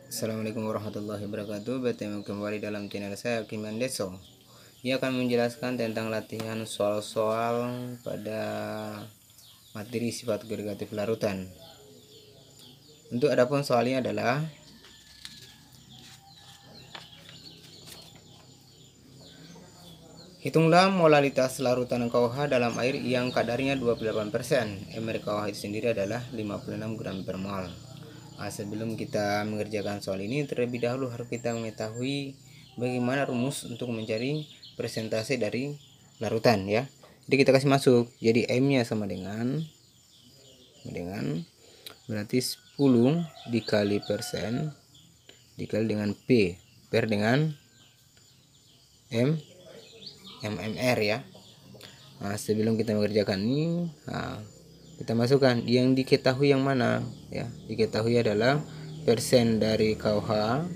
Assalamualaikum warahmatullahi wabarakatuh. Bertemu kembali dalam channel saya Kiman Deso. Ia akan menjelaskan tentang latihan soal-soal pada materi sifat agregatif larutan. Untuk adapun soalnya adalah hitunglah molalitas larutan KOH dalam air yang kadarnya 28%. MR KOH itu sendiri adalah 56 gram per mol. Sebelum kita mengerjakan soal ini, terlebih dahulu harus kita mengetahui bagaimana rumus untuk mencari persentase dari larutan ya. Jadi kita kasih masuk. Jadi M-nya sama dengan berarti 10 dikali persen dikali dengan P per dengan MMR ya. Sebelum kita mengerjakan ini, kita masukkan yang diketahui yang mana ya. Diketahui adalah persen dari KOH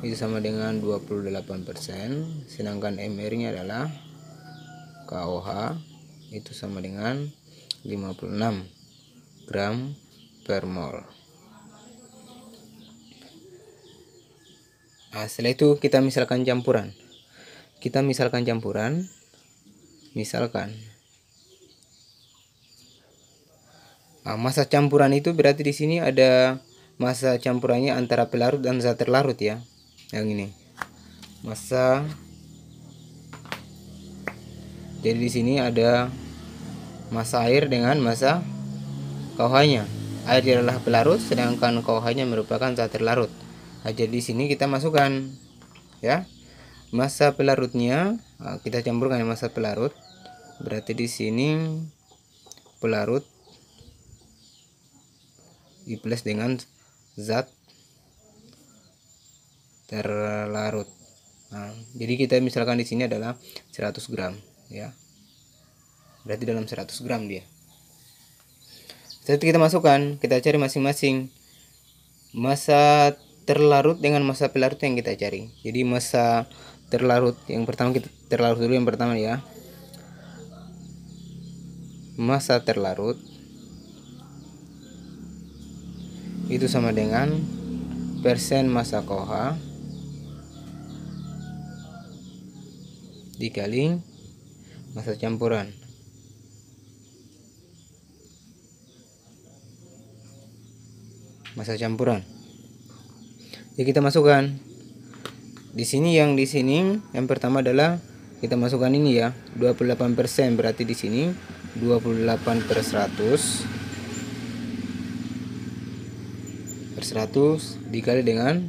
itu sama dengan 28%, sedangkan MR nya adalah KOH itu sama dengan 56 gram per mol. Setelah itu kita misalkan campuran. Masa campuran itu berarti di sini ada masa campurannya antara pelarut dan zat terlarut ya. Yang ini masa. Jadi di sini ada masa air dengan masa KOH-nya. Air adalah pelarut sedangkan KOH-nya merupakan zat terlarut. Jadi di sini kita masukkan ya. Masa pelarutnya kita campurkan ya, masa pelarut. Berarti di sini pelarut di plus dengan zat terlarut. Jadi kita misalkan di sini adalah 100 gram ya. Berarti dalam 100 gram dia. Setelah itu kita masukkan, kita cari masing-masing masa terlarut dengan masa pelarut yang kita cari. Jadi masa terlarut yang pertama, kita terlarut dulu yang pertama ya. Masa terlarut itu sama dengan persen masa KOH dikali masa campuran. Jadi kita masukkan di sini yang pertama adalah kita masukkan ini ya, 28%, berarti di sini 28/100 dikali dengan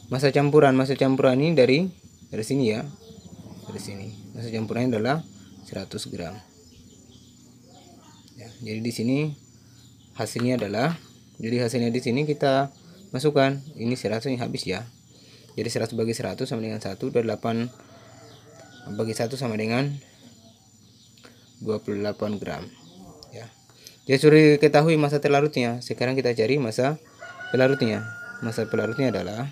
masa campuran. Masa campuran ini dari sini ya. Dari sini. Masa campurannya adalah 100 gram. Ya, jadi di sini hasilnya di sini kita masukkan. Ini 100 ini habis ya. Jadi 100 bagi 100 sama dengan 1, 28 bagi 1 sama dengan 28 gram ya. Jadi sudah ketahui masa terlarutnya. Sekarang kita cari masa pelarutnya. Masa pelarutnya adalah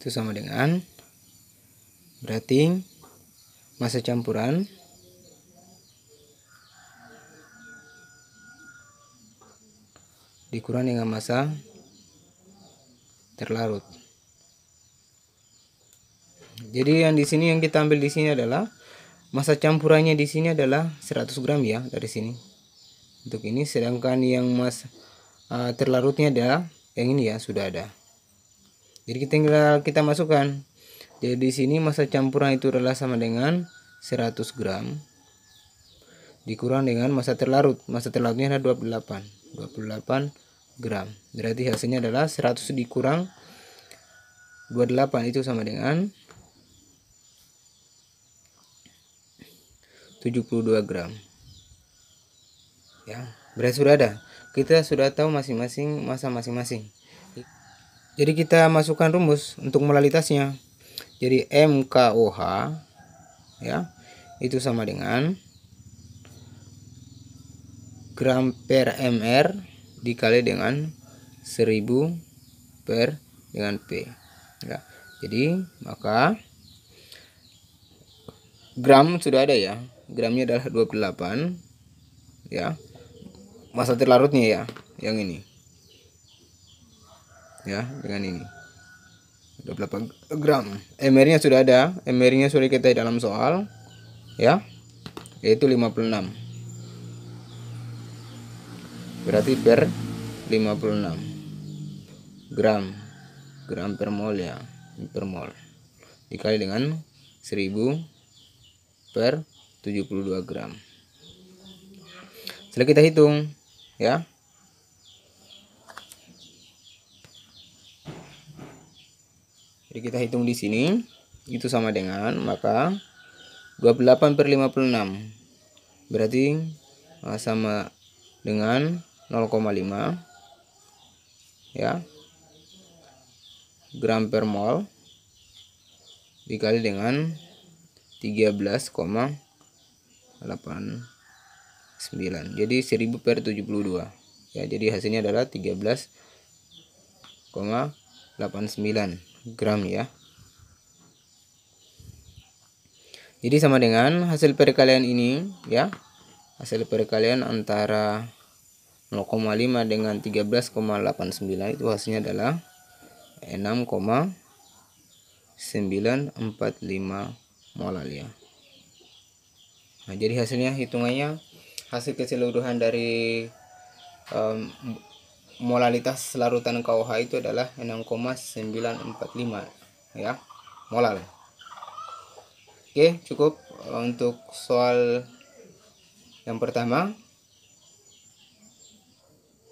itu sama dengan, berarti masa campuran dikurang dengan masa terlarut. Jadi yang di sini yang kita ambil di sini adalah masa campurannya di sini adalah 100 gram ya dari sini. Untuk ini, sedangkan yang masa terlarutnya adalah yang ini ya, sudah ada. Jadi kita masukkan. Jadi di sini masa campuran itu adalah sama dengan 100 gram dikurang dengan masa terlarut. Masa terlarutnya ada 28 gram. Berarti hasilnya adalah 100 dikurang 28 itu sama dengan 72 gram. Ya, berarti sudah ada. Kita sudah tahu masing-masing masa masing-masing. Jadi kita masukkan rumus untuk molalitasnya. Jadi MKOH ya, itu sama dengan gram per MR dikali dengan 1000 per dengan P ya. Jadi maka gram sudah ada ya. Gramnya adalah 28 ya. massa terlarutnya ya, yang ini ya, dengan ini 28 gram. MR-nya sudah ada, MR-nya sudah kita dalam soal ya, yaitu 56. Berarti per 56 gram per mol ya, per mol dikali dengan 1000 per 72 gram. Setelah kita hitung ya, jadi kita hitung di sini itu sama dengan, maka 28 per 56 berarti sama dengan 0,5 ya, gram per mol dikali dengan 13,89. Jadi 1000 per 72 ya, jadi hasilnya adalah 13,89 gram ya. Jadi sama dengan hasil perkalian ini ya, hasil perkalian antara 0,5 dengan 13,89 itu hasilnya adalah 6,945 molar ya. Nah, jadi hasilnya hitungannya, hasil keseluruhan dari molalitas larutan KOH itu adalah 6,945 ya, molar. Oke, cukup untuk soal yang pertama.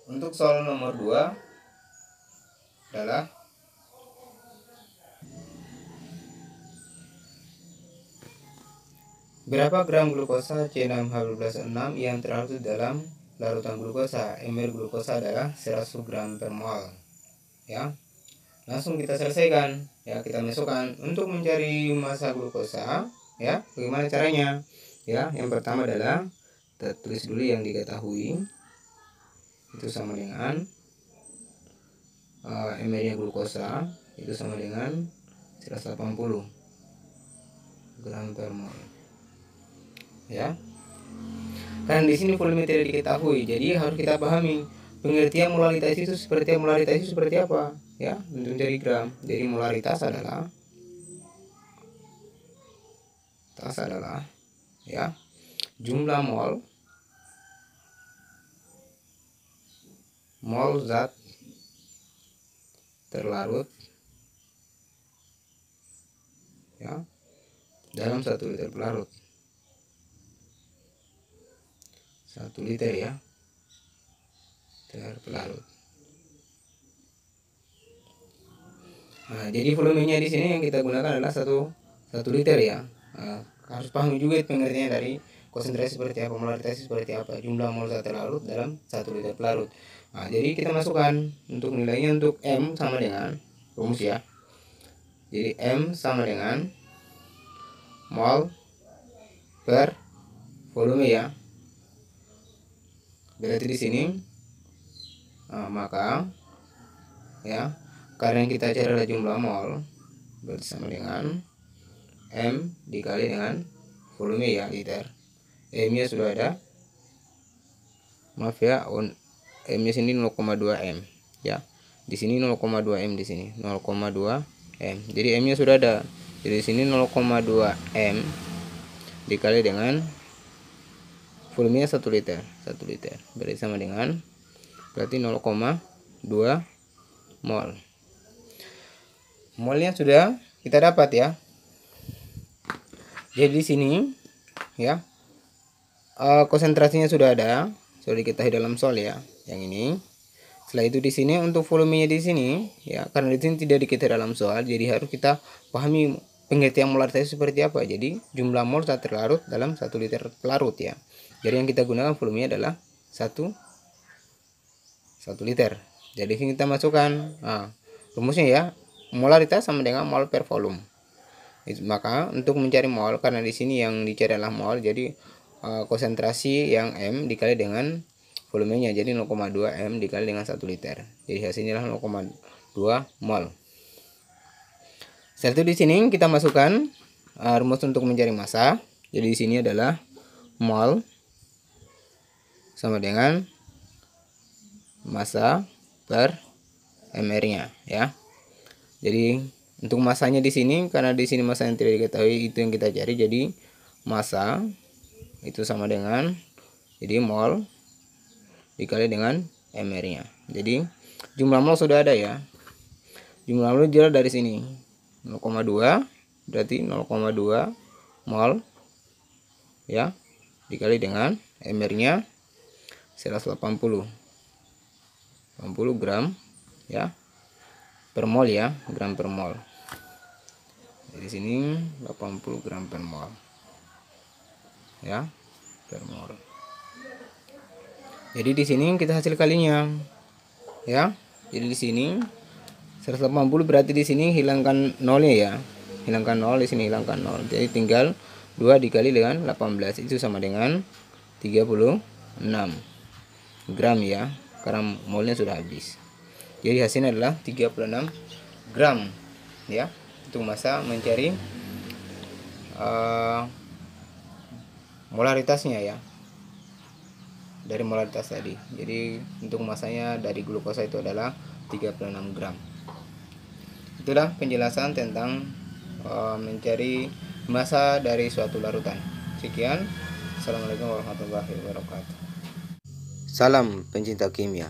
Untuk soal nomor 2 adalah berapa gram glukosa C6H12O6 yang terlarut dalam larutan glukosa. MR glukosa adalah 100 gram per mol ya. Langsung kita selesaikan ya, kita masukkan untuk mencari massa glukosa ya. Bagaimana caranya ya? Yang pertama adalah kita tulis dulu yang diketahui, itu sama dengan MR nya glukosa itu sama dengan 180 gram per mol ya. Karena di sini volume tidak diketahui, jadi harus kita pahami pengertian molaritas itu seperti apa ya, untuk mencari gram. Jadi molaritas adalah ya, jumlah mol zat terlarut ya dalam 1 liter pelarut. 1 liter ya, terlarut. Nah, jadi volumenya di sini yang kita gunakan adalah 1 liter ya. Nah, harus pahami juga pengertiannya dari konsentrasi seperti apa, molaritas seperti apa, jumlah mol zat terlarut dalam 1 liter pelarut. Nah, jadi kita masukkan untuk nilainya. Untuk M sama dengan rumus ya. Jadi M sama dengan mol per volume ya. Berarti di sini maka ya, karena yang kita cari adalah jumlah mol, berarti sama dengan M dikali dengan volume ya, liter. M nya sudah ada, maaf ya, M nya sini 0,2 M ya. Di sini 0,2 M, di sini 0,2 M. Jadi M nya sudah ada. Jadi di sini 0,2 M dikali dengan volumenya 1 liter. Berarti sama dengan, berarti 0,2 mol. Molnya sudah kita dapat ya. Jadi di sini ya, konsentrasinya sudah ada, sudah diketahui dalam soal ya, yang ini. Setelah itu di sini untuk volumenya di sini ya, karena di sini tidak diketahui dalam soal, jadi harus kita pahami pengertian molaritas seperti apa. Jadi jumlah mol zat terlarut dalam 1 liter pelarut ya. Jadi yang kita gunakan volumenya adalah 1 liter. Jadi sini kita masukkan rumusnya ya, molaritas sama dengan mol per volume. Maka untuk mencari mol, karena di sini yang dicari adalah mol, jadi konsentrasi yang M dikali dengan volumenya, jadi 0,2 M dikali dengan 1 liter. Jadi hasilnya adalah 0,2 mol. Setelah itu di sini kita masukkan rumus untuk mencari massa. Jadi di sini adalah mol sama dengan massa per mR-nya ya. Jadi untuk masanya di sini, karena di sini massa yang tidak diketahui, itu yang kita cari. Jadi massa itu sama dengan, jadi mol dikali dengan mR-nya. Jadi jumlah mol sudah ada ya. Jumlah mol jelas dari sini 0,2, berarti 0,2 mol ya, dikali dengan mR-nya 180 gram ya per mol ya, gram per mol. Di sini 80 gram per mol ya, per mol. Jadi di sini kita hasil kalinya ya. Jadi di sini 180, berarti di sini hilangkan nolnya ya. Hilangkan nol, di sini hilangkan nol. Jadi tinggal 2 dikali dengan 18, itu sama dengan 36 gram ya, karena molnya sudah habis. Jadi hasilnya adalah 36 gram ya. Untuk massa mencari molaritasnya ya, dari molaritas tadi. Jadi untuk massanya dari glukosa itu adalah 36 gram. Itulah penjelasan tentang mencari massa dari suatu larutan. Sekian. Assalamualaikum warahmatullahi wabarakatuh. Salam pencinta kimia.